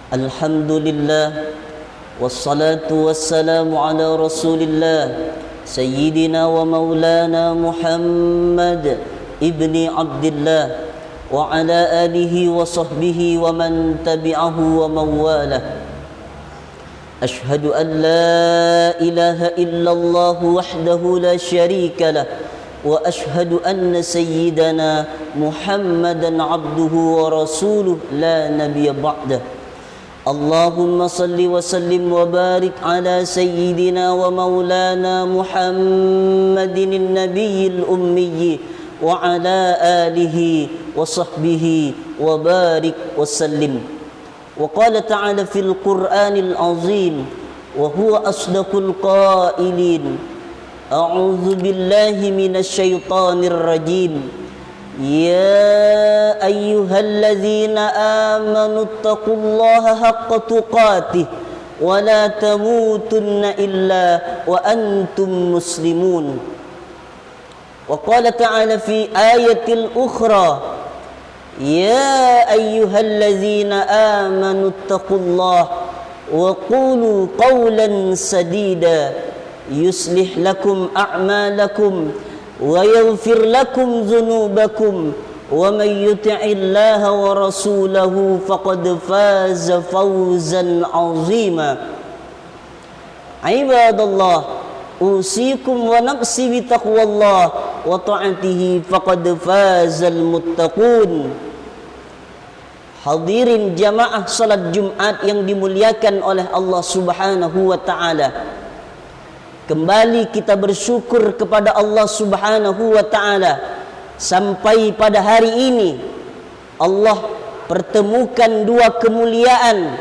Alhamdulillah, wassalatu wassalamu ala Rasulillah Sayyidina wa maulana Muhammad ibni Abdillah wa ala alihi wa sahbihi wa man tabi'ahu wa mawalah. Ashhadu an la ilaha illallah wahdahu la syarika lah wa ashhadu anna sayyidana Muhammadan abduhu wa rasuluh la nabiyya ba'dah. Allahumma salli wa sallim wa barik ala sayyidina wa maulana Muhammadin nabiyil ummi wa ala alihi wa sahbihi wa barik wa sallim. Wa qala ta'ala fil Qur'anil azim wa huwa asdaqul qailin. A'udzu billahi minasy syaithanir rajim. يا أيها الذين آمنوا اتقوا الله حق تقاته ولا تموتن إلا وأنتم مسلمون. وقال تعالى في آية أخرى يا أيها الذين آمنوا اتقوا الله وقولوا قولا سديدا يصلح لكم أعمالكم ويغفر لكم ذنوبكم ومن يطع الله ورسوله فقد فاز فوزا عظيما. عباد الله أوصيكم ونفسي بتقوى الله وطاعته فقد فاز المتقون. Hadirin jamaah salat Jumat yang dimuliakan oleh Allah Subhanahu wa taala. Kembali kita bersyukur kepada Allah Subhanahu wa ta'ala sampai pada hari ini Allah pertemukan dua kemuliaan.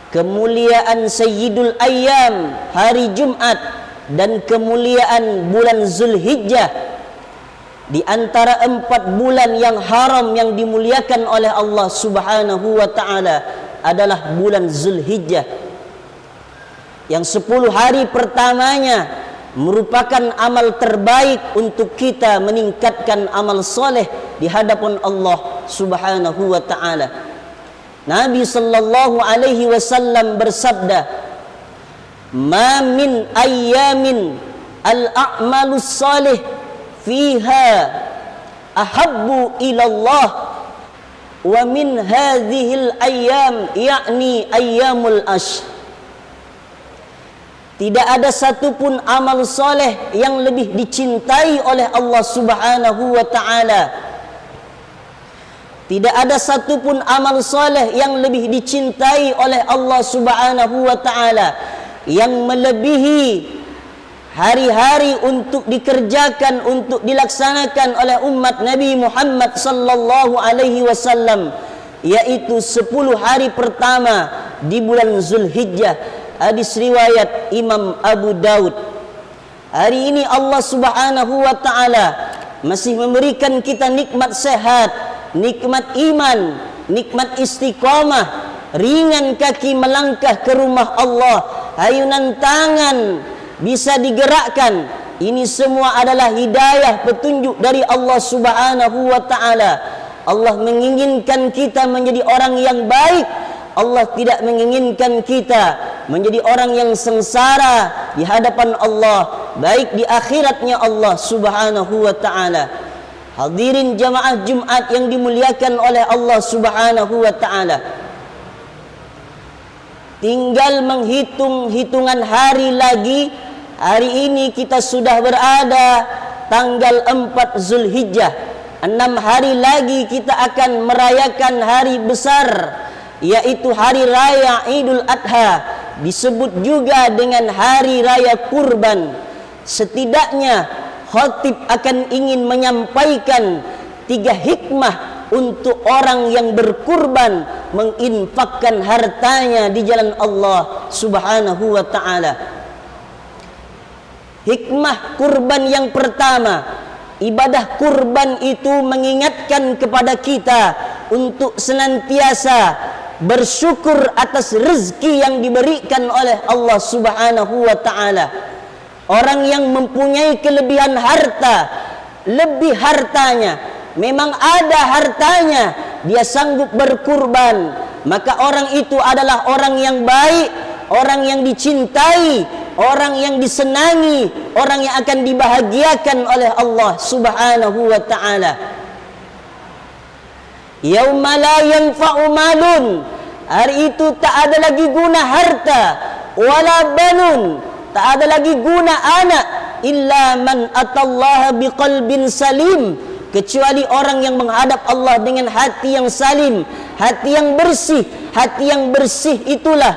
Kemuliaan Sayyidul Ayyam, hari Jumat, dan kemuliaan bulan Zulhijjah. Di antara 4 bulan yang haram yang dimuliakan oleh Allah Subhanahu wa ta'ala adalah bulan Zulhijjah. Yang 10 hari pertamanya merupakan amal terbaik untuk kita meningkatkan amal soleh di hadapan Allah Subhanahu wa ta'ala. Nabi sallallahu alaihi wasallam bersabda, "Ma min ayyamin al-a'malus salih fiha ahabbu ila Allah wa min hadhil ayyam yakni ayyamul ashr." Tidak ada satupun amal soleh yang lebih dicintai oleh Allah Subhanahu wa ta'ala. Tidak ada satupun amal soleh yang lebih dicintai oleh Allah Subhanahu wa ta'ala yang melebihi hari-hari untuk dikerjakan, untuk dilaksanakan oleh umat Nabi Muhammad sallallahu alaihi wasallam, yaitu 10 hari pertama di bulan Zulhijjah. Hadis riwayat Imam Abu Daud. Hari ini Allah Subhanahu wa ta'ala masih memberikan kita nikmat sehat, nikmat iman, nikmat istiqamah, ringan kaki melangkah ke rumah Allah, ayunan tangan bisa digerakkan. Ini semua adalah hidayah, petunjuk dari Allah Subhanahu wa ta'ala. Allah menginginkan kita menjadi orang yang baik. Allah tidak menginginkan kita menjadi orang yang sengsara di hadapan Allah, baik di akhiratnya Allah Subhanahu wa ta'ala. Hadirin jamaah Jumat yang dimuliakan oleh Allah Subhanahu wa ta'ala, tinggal menghitung hitungan hari lagi. Hari ini kita sudah berada tanggal 4 Zulhijjah. 6 hari lagi kita akan merayakan hari besar, yaitu hari raya Idul Adha, disebut juga dengan hari raya kurban. Setidaknya khatib akan ingin menyampaikan 3 hikmah untuk orang yang berkurban, menginfakkan hartanya di jalan Allah Subhanahu wa ta'ala. Hikmah kurban yang pertama, ibadah kurban itu mengingatkan kepada kita untuk senantiasa bersyukur atas rezeki yang diberikan oleh Allah Subhanahu wa ta'ala. Orang yang mempunyai kelebihan harta, lebih hartanya, memang ada hartanya, dia sanggup berkurban, maka orang itu adalah orang yang baik, orang yang dicintai, orang yang disenangi, orang yang akan dibahagiakan oleh Allah Subhanahu wa ta'ala. Yauma la yanfa'u malun, hari itu tak ada lagi guna harta, wala banun, tak ada lagi guna anak, illa man atallaha biqalbin salim, kecuali orang yang menghadap Allah dengan hati yang salim, hati yang bersih. Hati yang bersih itulah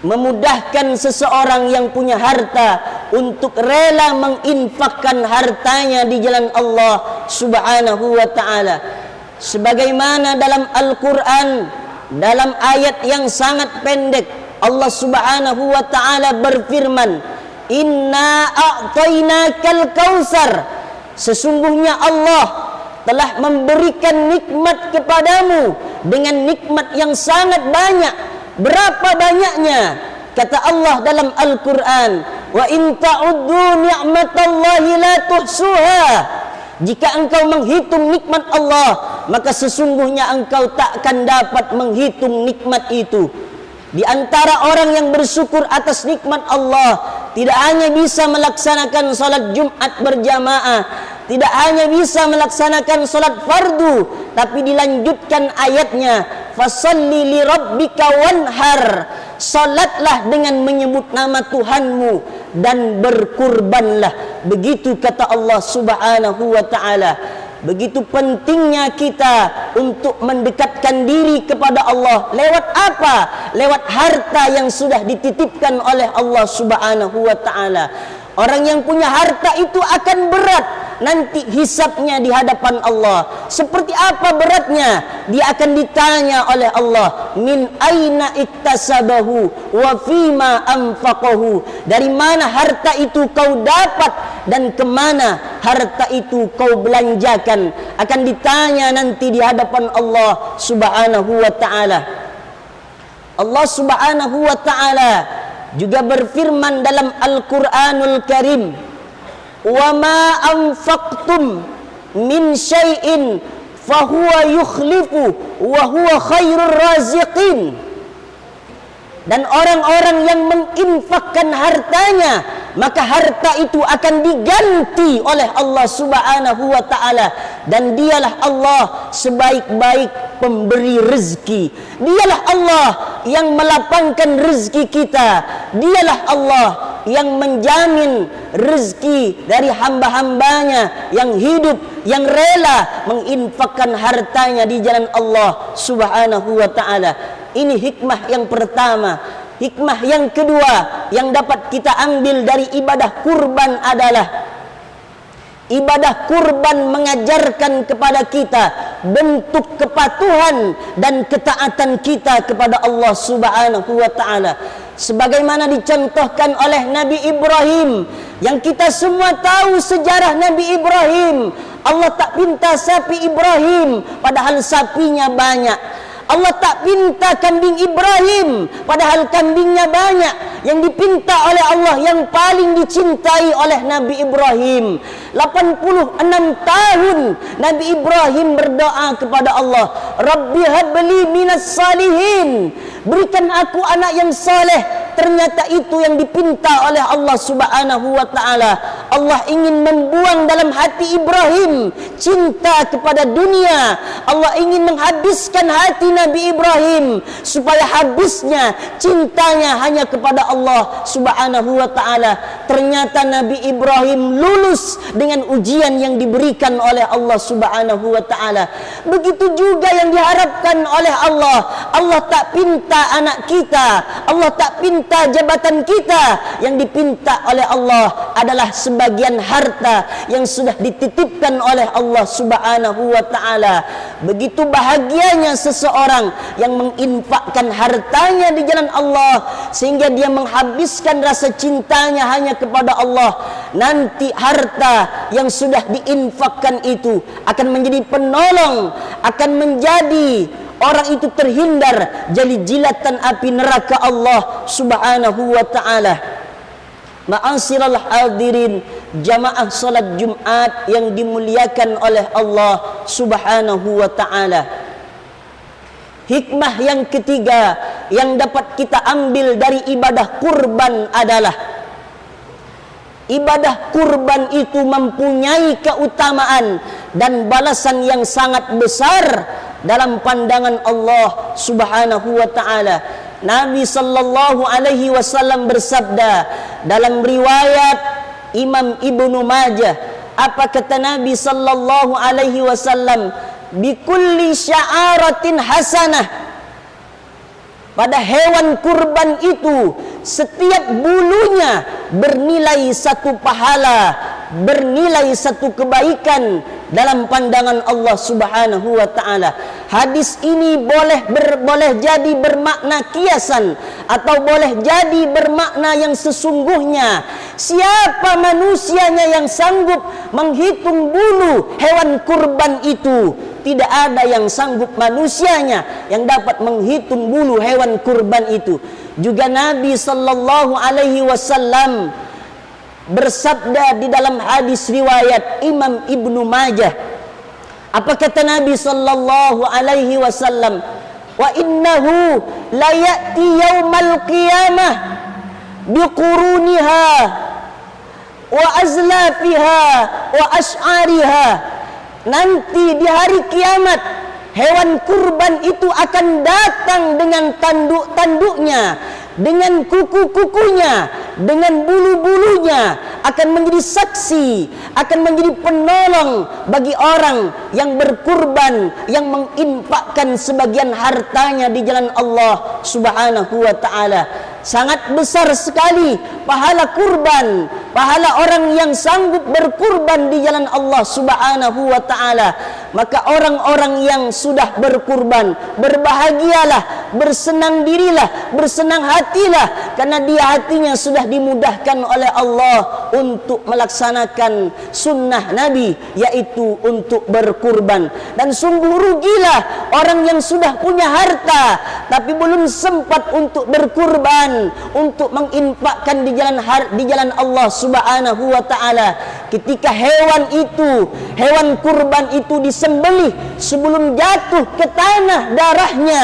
memudahkan seseorang yang punya harta untuk rela menginfakkan hartanya di jalan Allah Subhanahu wa ta'ala. Sebagaimana dalam Al-Quran, dalam ayat yang sangat pendek, Allah Subhanahu wa ta'ala berfirman, Inna a'tainakal kausar, sesungguhnya Allah telah memberikan nikmat kepadamu dengan nikmat yang sangat banyak. Berapa banyaknya? Kata Allah dalam Al-Quran, wa in ta'uddu ni'matallahi la tuhsuha, jika engkau menghitung nikmat Allah, maka sesungguhnya engkau takkan dapat menghitung nikmat itu. Di antara orang yang bersyukur atas nikmat Allah, tidak hanya bisa melaksanakan salat Jumat berjamaah, tidak hanya bisa melaksanakan salat fardu, tapi dilanjutkan ayatnya, fasalli li rabbika wanhar, salatlah dengan menyebut nama Tuhanmu dan berkurbanlah. Begitu kata Allah Subhanahu wa ta'ala. Begitu pentingnya kita untuk mendekatkan diri kepada Allah. Lewat apa? Lewat harta yang sudah dititipkan oleh Allah Subhanahu wa ta'ala. Orang yang punya harta itu akan berat nanti hisabnya di hadapan Allah. Seperti apa beratnya? Dia akan ditanya oleh Allah, min aina iktasabahu wa fima anfaqahu, dari mana harta itu kau dapat dan kemana harta itu kau belanjakan. Akan ditanya nanti di hadapan Allah Subhanahu wa ta'ala. Allah Subhanahu wa ta'ala juga berfirman dalam Al-Quranul Karim, wa ma anfaqtum min syai'in fahuwa yukhlifu wa huwa khairur raziqin. Dan orang-orang yang menginfakkan hartanya, maka harta itu akan diganti oleh Allah Subhanahu wa ta'ala, dan dialah Allah sebaik-baik pemberi rezeki. Dialah Allah yang melapangkan rezeki kita. Dialah Allah yang menjamin rezeki dari hamba-hambanya yang hidup, yang rela menginfakkan hartanya di jalan Allah Subhanahu wa ta'ala. Ini hikmah yang pertama. Hikmah yang kedua yang dapat kita ambil dari ibadah kurban adalah ibadah kurban mengajarkan kepada kita bentuk kepatuhan dan ketaatan kita kepada Allah Subhanahu wa ta'ala. Sebagaimana dicontohkan oleh Nabi Ibrahim, yang kita semua tahu sejarah Nabi Ibrahim. Allah tak pinta sapi Ibrahim, padahal sapinya banyak. Allah tak pinta kambing Ibrahim, padahal kambingnya banyak. Yang dipinta oleh Allah, yang paling dicintai oleh Nabi Ibrahim, 86 tahun Nabi Ibrahim berdoa kepada Allah, Rabbi habli minas salihin, berikan aku anak yang saleh. Ternyata itu yang dipinta oleh Allah Subhanahu wa ta'ala. Allah ingin membuang dalam hati Ibrahim cinta kepada dunia. Allah ingin menghabiskan hati Nabi Ibrahim supaya habisnya cintanya hanya kepada Allah Subhanahu wa ta'ala. Ternyata Nabi Ibrahim lulus dengan ujian yang diberikan oleh Allah Subhanahu wa ta'ala. Begitu juga yang diharapkan oleh Allah. Allah tak pinta anak kita, Allah tak pinta jabatan kita. Yang dipinta oleh Allah adalah sebagian harta yang sudah dititipkan oleh Allah Subhanahu wa ta'ala. Begitu bahagianya seseorang yang menginfakkan hartanya di jalan Allah, sehingga dia menghabiskan rasa cintanya hanya kepada Allah. Nanti harta yang sudah diinfakkan itu akan menjadi penolong, akan menjadi orang itu terhindar dari jilatan api neraka Allah Subhanahu wa ta'ala. Ma'asyiral hadirin, jamaah salat Jumat yang dimuliakan oleh Allah Subhanahu wa ta'ala. Hikmah yang ketiga yang dapat kita ambil dari ibadah kurban adalah ibadah kurban itu mempunyai keutamaan dan balasan yang sangat besar dalam pandangan Allah Subhanahu wa taala. Nabi sallallahu alaihi wasallam bersabda dalam riwayat Imam Ibnu Majah, apa kata Nabi sallallahu alaihi wasallam? Bikulli sya'aratin hasanah. Pada hewan kurban itu setiap bulunya bernilai satu pahala, bernilai satu kebaikan dalam pandangan Allah Subhanahu wa taala. Hadis ini boleh jadi bermakna kiasan atau boleh jadi bermakna yang sesungguhnya. Siapa manusianya yang sanggup menghitung bulu hewan kurban itu? Tidak ada yang sanggup manusianya yang dapat menghitung bulu hewan kurban itu. Juga Nabi sallallahu alaihi wasallam bersabda di dalam hadis riwayat Imam Ibnu Majah. Apa kata Nabi sallallahu alaihi wasallam? Wa innahu la ya'ti yaumal qiyamah biquruniha wa azlafiha wa ash'ariha. Nanti di hari kiamat hewan kurban itu akan datang dengan tanduk-tanduknya, dengan kuku-kukunya, dengan bulu-bulunya, akan menjadi saksi, akan menjadi penolong bagi orang yang berkurban, yang menginfakkan sebagian hartanya di jalan Allah Subhanahu wa taala. Sangat besar sekali pahala kurban, pahala orang yang sanggup berkurban di jalan Allah Subhanahu wa taala. Maka orang-orang yang sudah berkurban, berbahagialah, bersenang dirilah, bersenang hatilah, karena dia hatinya sudah dimudahkan oleh Allah untuk melaksanakan sunnah Nabi, yaitu untuk berkurban. Dan sungguh rugilah orang yang sudah punya harta tapi belum sempat untuk berkurban, untuk menginfakkan di jalan Allah Subhanahu wa taala. Ketika hewan kurban itu disembelih, sebelum jatuh ke tanah darahnya,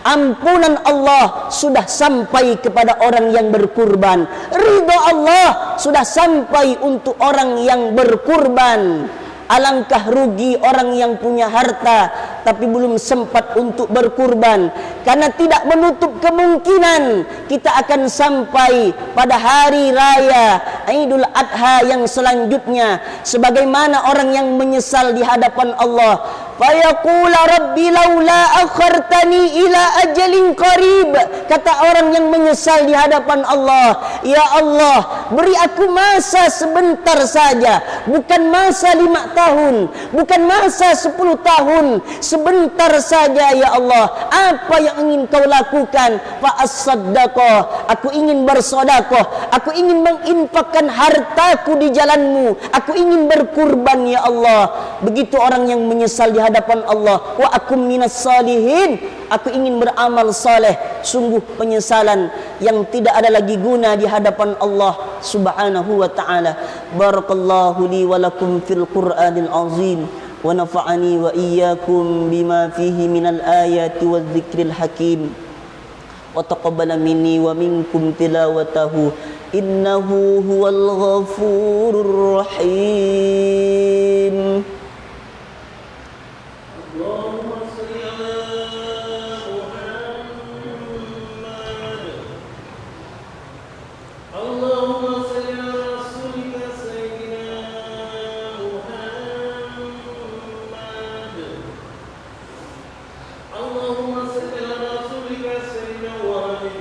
ampunan Allah sudah sampai kepada orang yang berkurban. Ridha Allah sudah sampai untuk orang yang berkurban. Alangkah rugi orang yang punya harta tapi belum sempat untuk berkurban, karena tidak menutup kemungkinan kita akan sampai pada hari raya Idul Adha yang selanjutnya sebagaimana orang yang menyesal di hadapan Allah. Fayaqula rabbi laula akhartani ila ajalin qarib. Kata orang yang menyesal di hadapan Allah, ya Allah, beri aku masa sebentar saja, bukan masa 5 tahun, bukan masa 10 tahun, sebentar saja ya Allah. Apa yang ingin kau lakukan? Fa as-saddaqah, aku ingin bersedekah, aku ingin menginfakkan hartaku di jalanmu, aku ingin berkurban ya Allah. Begitu orang yang menyesal di hadapan Allah. Wa akum minas salihin, aku ingin beramal saleh. Sungguh penyesalan yang tidak ada lagi guna di hadapan Allah Subhanahu wa ta'ala. Barakallahu li wa lakum fil Qur'anil azim, wa nafa'ani wa iyyakum bima fihi minal ayati wa dzikril hakim, wa taqabbala minni wa minkum tilawatahu innahu huwal ghafurur rahim. اللهم صل على رسولك سيدنا محمد